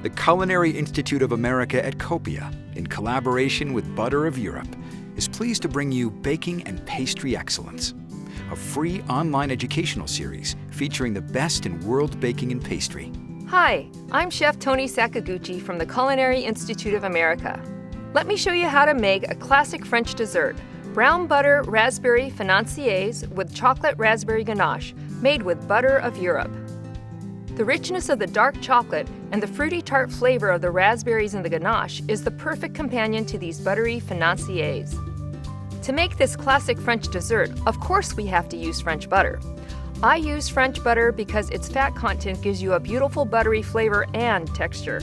The Culinary Institute of America at Copia, in collaboration with Butter of Europe, is pleased to bring you Baking and Pastry Excellence, a free online educational series featuring the best in world baking and pastry. Hi, I'm Chef Tony Sakaguchi from the Culinary Institute of America. Let me show you how to make a classic French dessert, brown butter raspberry financiers with chocolate raspberry ganache, made with Butter of Europe. The richness of the dark chocolate and the fruity tart flavor of the raspberries in the ganache is the perfect companion to these buttery financiers. To make this classic French dessert, of course we have to use French butter. I use French butter because its fat content gives you a beautiful buttery flavor and texture.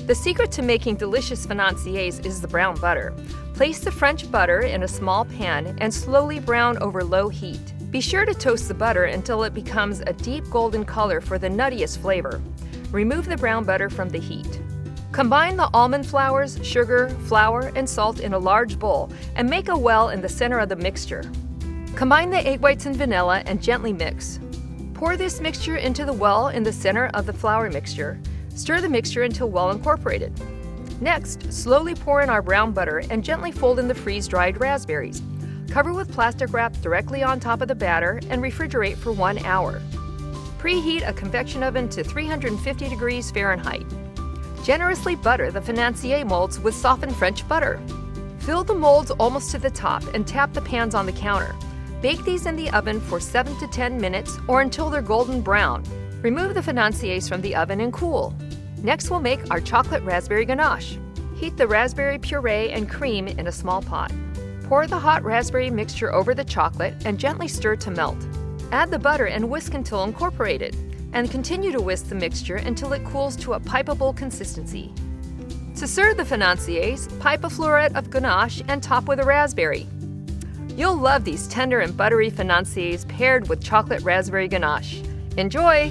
The secret to making delicious financiers is the brown butter. Place the French butter in a small pan and slowly brown over low heat. Be sure to toast the butter until it becomes a deep golden color for the nuttiest flavor. Remove the brown butter from the heat. Combine the almond flours, sugar, flour, and salt in a large bowl and make a well in the center of the mixture. Combine the egg whites and vanilla and gently mix. Pour this mixture into the well in the center of the flour mixture. Stir the mixture until well incorporated. Next, slowly pour in our brown butter and gently fold in the freeze-dried raspberries. Cover with plastic wrap directly on top of the batter and refrigerate for 1 hour. Preheat a convection oven to 350 degrees Fahrenheit. Generously butter the financier molds with softened French butter. Fill the molds almost to the top and tap the pans on the counter. Bake these in the oven for 7 to 10 minutes or until they're golden brown. Remove the financiers from the oven and cool. Next, we'll make our chocolate raspberry ganache. Heat the raspberry puree and cream in a small pot. Pour the hot raspberry mixture over the chocolate and gently stir to melt. Add the butter and whisk until incorporated, and continue to whisk the mixture until it cools to a pipeable consistency. To serve the financiers, pipe a floret of ganache and top with a raspberry. You'll love these tender and buttery financiers paired with chocolate raspberry ganache. Enjoy!